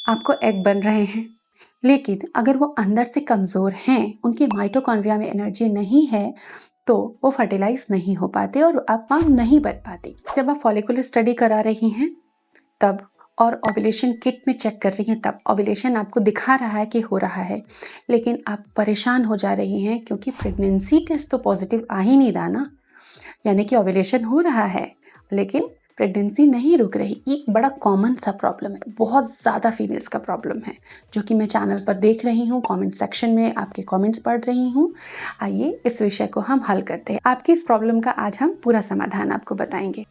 आपको एग बन रहे हैं, लेकिन अगर वो अंदर से कमज़ोर हैं, उनकी माइटोकॉन्ड्रिया में एनर्जी नहीं है, तो वो फर्टिलाइज़ नहीं हो पाते और आप माँ नहीं बन पाती। जब आप फॉलिकुलर स्टडी करा रही हैं तब और ओव्यूलेशन किट में चेक कर रही हैं तब ओव्यूलेशन आपको दिखा रहा है कि हो रहा है, लेकिन आप परेशान हो जा रही हैं क्योंकि प्रेगनेंसी टेस्ट तो पॉजिटिव आ ही नहीं रहा ना, यानी कि ओव्यूलेशन हो रहा है लेकिन प्रेगनेंसी नहीं रुक रही। एक बड़ा कॉमन सा प्रॉब्लम है, बहुत ज़्यादा फीमेल्स का प्रॉब्लम है, जो कि मैं चैनल पर देख रही हूँ, कमेंट सेक्शन में आपके कमेंट्स पढ़ रही हूँ। आइए इस विषय को हम हल करते हैं। आपकी इस प्रॉब्लम का आज हम पूरा समाधान आपको बताएंगे।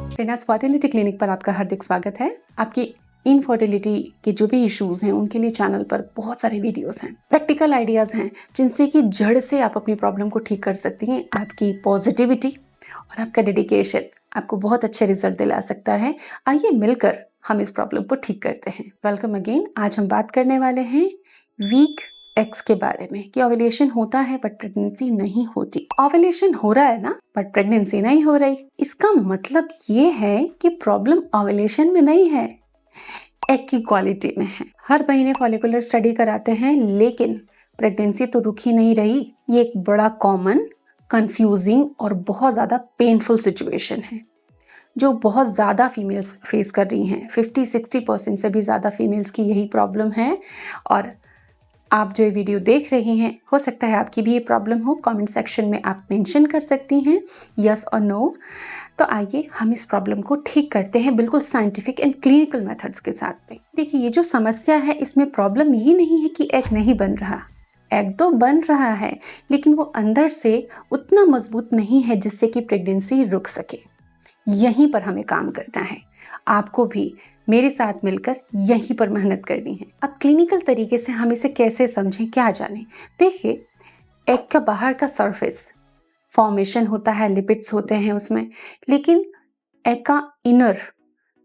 प्रेरणास फर्टिलिटी क्लिनिक पर आपका हार्दिक स्वागत है। आपकी इनफर्टिलिटी के जो भी इश्यूज हैं उनके लिए चैनल पर बहुत सारे वीडियोस हैं, प्रैक्टिकल आइडियाज़ हैं, जिनसे कि जड़ से आप अपनी प्रॉब्लम को ठीक कर सकती हैं। आपकी पॉजिटिविटी और आपका डेडिकेशन आपको बहुत अच्छे रिजल्ट दिला सकता है। आइए मिलकर हम इस प्रॉब्लम को ठीक करते हैं। Welcome again. आज हम बात करने वाले हैं वीक एक्स के बारे में कि ओव्यूलेशन होता है बट प्रेगनेंसी नहीं होती। ओव्यूलेशन हो रहा है ना बट प्रेगनेंसी नहीं हो रही, इसका मतलब ये है कि प्रॉब्लम ओव्यूलेशन में नहीं है, एग की क्वालिटी में है। हर महीने फॉलिकुलर स्टडी कराते हैं लेकिन प्रेगनेंसी तो रुक ही नहीं रही। ये एक बड़ा कॉमन, कंफ्यूजिंग और बहुत ज़्यादा पेनफुल सिचुएशन है जो बहुत ज़्यादा फीमेल्स फेस कर रही हैं। 50-60% से भी ज़्यादा फीमेल्स की यही प्रॉब्लम है। और आप जो ये वीडियो देख रही हैं, हो सकता है आपकी भी ये प्रॉब्लम हो। कमेंट सेक्शन में आप मेंशन कर सकती हैं यस और नो। तो आइए हम इस प्रॉब्लम को ठीक करते हैं बिल्कुल साइंटिफिक एंड क्लिनिकल मेथड्स के साथ में। देखिए, ये जो समस्या है इसमें प्रॉब्लम ये नहीं है कि एग नहीं बन रहा। एग तो बन रहा है लेकिन वो अंदर से उतना मजबूत नहीं है जिससे कि प्रेगनेंसी रुक सके। यहीं पर हमें काम करना है। आपको भी मेरे साथ मिलकर यहीं पर मेहनत करनी है। अब क्लिनिकल तरीके से हम इसे कैसे समझें, क्या जानें। देखिए, एग का बाहर का सरफेस फॉर्मेशन होता है, लिपिड्स होते हैं उसमें, लेकिन एग का इनर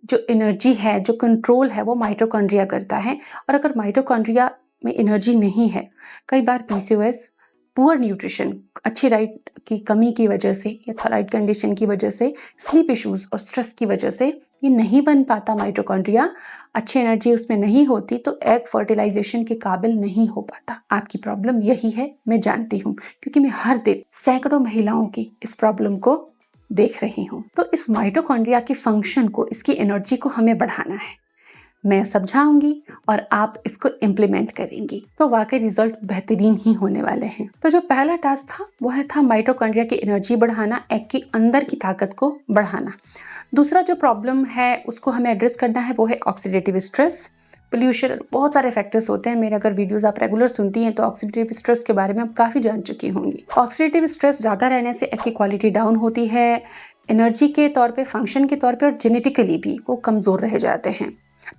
जो एनर्जी है, जो कंट्रोल है, वो माइटोकॉन्ड्रिया करता है। और अगर माइटोकॉन्ड्रिया में एनर्जी नहीं है, कई बार पीसीओएस, पुअर न्यूट्रिशन, अच्छी डाइट की कमी की वजह से या थायराइड कंडीशन की वजह से, स्लीप इश्यूज और स्ट्रेस की वजह से ये नहीं बन पाता माइटोकॉन्ड्रिया, अच्छी एनर्जी उसमें नहीं होती, तो एग फर्टिलाइजेशन के काबिल नहीं हो पाता। आपकी प्रॉब्लम यही है, मैं जानती हूँ, क्योंकि मैं हर दिन सैकड़ों महिलाओं की इस प्रॉब्लम को देख रही हूँ। तो इस माइटोकॉन्ड्रिया के फंक्शन को, इसकी एनर्जी को हमें बढ़ाना है। मैं समझाऊंगी और आप इसको इम्प्लीमेंट करेंगी तो वाकई रिजल्ट बेहतरीन ही होने वाले हैं। तो जो पहला टास्क था वह था माइटोकॉन्ड्रिया की एनर्जी बढ़ाना, एग के अंदर की ताकत को बढ़ाना। दूसरा जो प्रॉब्लम है उसको हमें एड्रेस करना है वो है ऑक्सीडेटिव स्ट्रेस, पोल्यूशन। बहुत सारे फैक्टर्स होते हैं। मेरे अगर वीडियोस आप रेगुलर सुनती हैं तो ऑक्सीडेटिव स्ट्रेस के बारे में आप काफ़ी जान चुकी होंगी। ऑक्सीडेटिव स्ट्रेस ज़्यादा रहने से एग की क्वालिटी डाउन होती है, एनर्जी के तौर पे, फंक्शन के तौर पे, और जेनेटिकली भी वो कमज़ोर रह जाते हैं।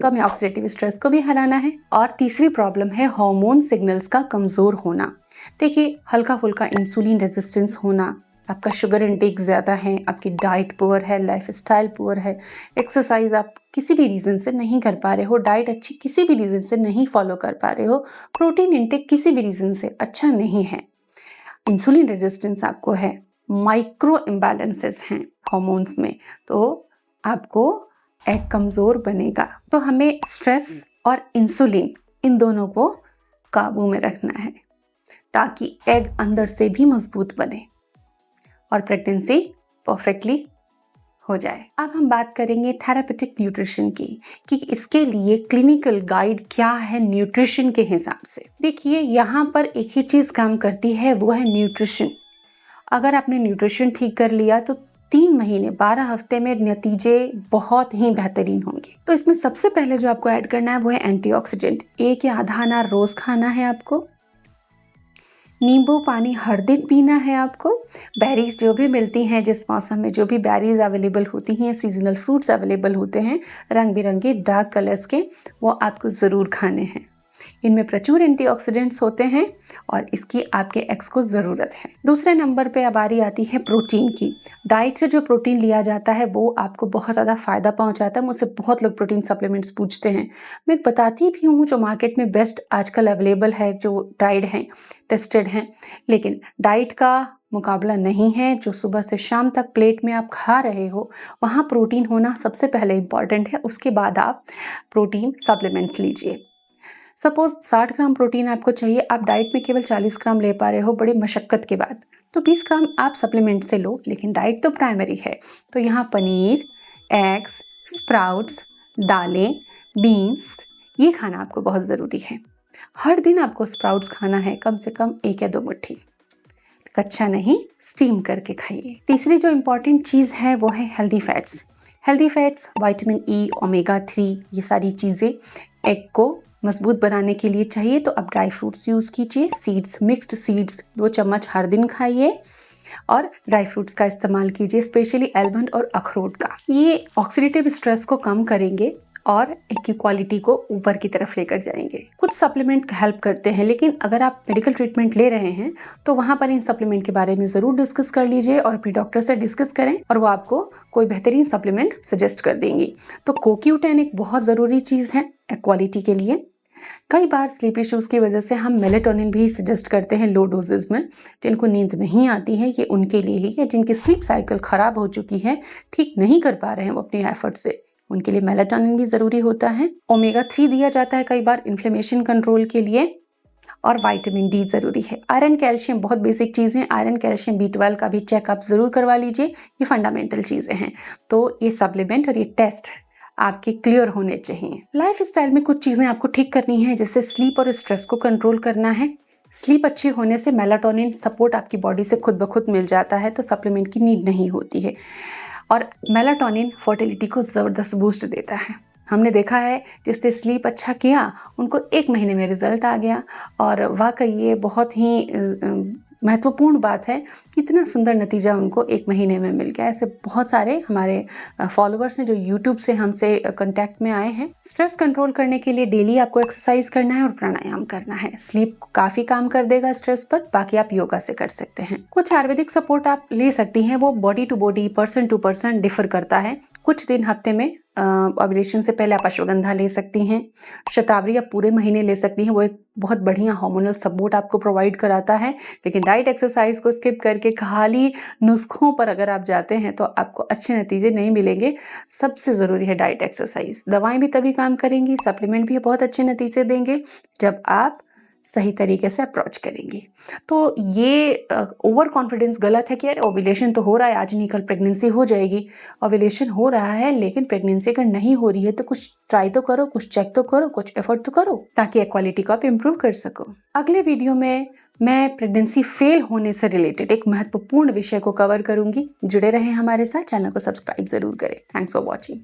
तो हमें ऑक्सीडेटिव स्ट्रेस को भी हराना है। और तीसरी प्रॉब्लम है हार्मोन सिग्नल्स का कमज़ोर होना। देखिए, हल्का फुल्का इंसुलिन रेजिस्टेंस होना, आपका शुगर इंटेक ज़्यादा है, आपकी डाइट पुअर है, लाइफस्टाइल पुअर है, एक्सरसाइज आप किसी भी रीज़न से नहीं कर पा रहे हो, डाइट अच्छी किसी भी रीज़न से नहीं फॉलो कर पा रहे हो, प्रोटीन इंटेक किसी भी रीज़न से अच्छा नहीं है, इंसुलिन रेजिस्टेंस आपको है, माइक्रो इम्बैलेंसेस हैं हार्मोन्स में, तो आपको एग कमज़ोर बनेगा। तो हमें स्ट्रेस और इंसुलिन, इन दोनों को काबू में रखना है ताकि एग अंदर से भी मजबूत बने और प्रेगनेंसी परफेक्टली हो जाए। अब हम बात करेंगे थेरापेटिक न्यूट्रिशन की कि इसके लिए क्लिनिकल गाइड क्या है न्यूट्रिशन के हिसाब से। देखिए, यहाँ पर एक ही चीज़ काम करती है, वो है न्यूट्रिशन। अगर आपने न्यूट्रिशन ठीक कर लिया तो 3 महीने 12 हफ्ते में नतीजे बहुत ही बेहतरीन होंगे। तो इसमें सबसे पहले जो आपको ऐड करना है वो है एंटीऑक्सीडेंट। 1 या आधा अनार रोज खाना है आपको, नींबू पानी हर दिन पीना है आपको, बेरीज जो भी मिलती हैं, जिस मौसम में जो भी बेरीज अवेलेबल होती हैं, सीजनल फ्रूट्स अवेलेबल होते हैं रंग बिरंगे डार्क कलर्स के, वो आपको ज़रूर खाने हैं। इनमें प्रचुर एंटीऑक्सीडेंट्स होते हैं और इसकी आपके एक्स को ज़रूरत है। दूसरे नंबर पे अब बारी आती है प्रोटीन की। डाइट से जो प्रोटीन लिया जाता है वो आपको बहुत ज़्यादा फ़ायदा पहुंचाता है। मुझसे बहुत लोग प्रोटीन सप्लीमेंट्स पूछते हैं, मैं बताती भी हूँ जो मार्केट में बेस्ट आजकल अवेलेबल है, जो ट्राइड हैं, टेस्टेड हैं, लेकिन डाइट का मुकाबला नहीं है। जो सुबह से शाम तक प्लेट में आप खा रहे हो वहाँ प्रोटीन होना सबसे पहले इम्पॉर्टेंट है, उसके बाद आप प्रोटीन सप्लीमेंट्स लीजिए। सपोज 60 ग्राम प्रोटीन आपको चाहिए, आप डाइट में केवल 40 ग्राम ले पा रहे हो बड़े मशक्कत के बाद, तो 20 ग्राम आप सप्लीमेंट से लो, लेकिन डाइट तो प्राइमरी है। तो यहाँ पनीर, एग्स, स्प्राउट्स, दालें, बीन्स, ये खाना आपको बहुत ज़रूरी है। हर दिन आपको स्प्राउट्स खाना है, कम से कम 1 या 2 मुट्ठी, कच्चा नहीं, स्टीम करके खाइए। तीसरी जो इम्पॉर्टेंट चीज़ है वो है healthy fats. Healthy fats, vitamin E, omega 3, ये सारी चीज़ें एग को मजबूत बनाने के लिए चाहिए। तो आप ड्राई फ्रूट्स यूज़ कीजिए, सीड्स, मिक्स्ड सीड्स 2 चम्मच हर दिन खाइए और ड्राई फ्रूट्स का इस्तेमाल कीजिए, स्पेशली आलमंड और अखरोट का। ये ऑक्सीडेटिव स्ट्रेस को कम करेंगे और एक की क्वालिटी को ऊपर की तरफ लेकर जाएंगे। कुछ सप्लीमेंट हेल्प करते हैं, लेकिन अगर आप मेडिकल ट्रीटमेंट ले रहे हैं तो वहाँ पर इन सप्लीमेंट के बारे में ज़रूर डिस्कस कर लीजिए और अपने डॉक्टर से डिस्कस करें और वो आपको कोई बेहतरीन सप्लीमेंट सजेस्ट कर देंगी। तो CoQ10 एक बहुत ज़रूरी चीज़ है क्वालिटी के लिए। कई बार स्लीप इश्यूज़ की वजह से हम मेलेटोनिन भी सजेस्ट करते हैं लो डोजेज़ में। जिनको नींद नहीं आती है ये उनके लिए ही, या जिनकी स्लीप साइकिल ख़राब हो चुकी है, ठीक नहीं कर पा रहे हैं वो अपनी एफर्ट से, उनके लिए मेलेटोनिन भी ज़रूरी होता है। ओमेगा 3 दिया जाता है कई बार इन्फ्लेमेशन कंट्रोल के लिए, और विटामिन डी ज़रूरी है। आयरन कैल्शियम बहुत बेसिक चीज़ है, आयरन कैल्शियम B12 का भी चेकअप ज़रूर करवा लीजिए, ये फंडामेंटल चीज़ें हैं। तो ये सप्लीमेंट और ये टेस्ट आपके क्लियर होने चाहिए। लाइफ स्टाइल में कुछ चीज़ें आपको ठीक करनी है, जैसे स्लीप और स्ट्रेस को कंट्रोल करना है। स्लीप अच्छी होने से मेलाटोनिन सपोर्ट आपकी बॉडी से खुद ब खुद मिल जाता है, तो सप्लीमेंट की नीड नहीं होती है। और मेलाटोनिन फर्टिलिटी को ज़बरदस्त बूस्ट देता है। हमने देखा है जिसने स्लीप अच्छा किया उनको 1 महीने में रिजल्ट आ गया, और वाकई ये बहुत ही महत्वपूर्ण बात है कि इतना सुंदर नतीजा उनको 1 महीने में मिल गया। ऐसे बहुत सारे हमारे फॉलोअर्स हैं जो यूट्यूब से हमसे कांटेक्ट में आए हैं। स्ट्रेस कंट्रोल करने के लिए डेली आपको एक्सरसाइज करना है और प्राणायाम करना है। स्लीप काफ़ी काम कर देगा स्ट्रेस पर, बाकी आप योगा से कर सकते हैं। कुछ आयुर्वेदिक सपोर्ट आप ले सकती हैं, वो body to body, person to person differ करता है। कुछ दिन हफ्ते में ओव्यूलेशन से पहले आप अश्वगंधा ले सकती हैं। शतावरी आप पूरे महीने ले सकती हैं, वो एक बहुत बढ़िया हार्मोनल सपोर्ट आपको प्रोवाइड कराता है। लेकिन डाइट एक्सरसाइज को स्किप करके खाली नुस्खों पर अगर आप जाते हैं तो आपको अच्छे नतीजे नहीं मिलेंगे। सबसे ज़रूरी है डाइट एक्सरसाइज। दवाएं भी तभी काम करेंगी, सप्लीमेंट भी बहुत अच्छे नतीजे देंगे जब आप सही तरीके से अप्रोच करेंगी। तो ये ओवर कॉन्फिडेंस गलत है कि यार ओव्यूलेशन तो हो रहा है, आज नहीं कल प्रेगनेंसी हो जाएगी। ओव्यूलेशन हो रहा है लेकिन प्रेगनेंसी अगर नहीं हो रही है तो कुछ ट्राई तो करो, कुछ चेक तो करो, कुछ एफर्ट तो करो, ताकि इक्वालिटी को आप इम्प्रूव कर सको। अगले वीडियो में मैं प्रेगनेंसी फेल होने से रिलेटेड एक महत्वपूर्ण विषय को कवर करूंगी। जुड़े रहें हमारे साथ, चैनल को सब्सक्राइब जरूर करें। Thanks for watching.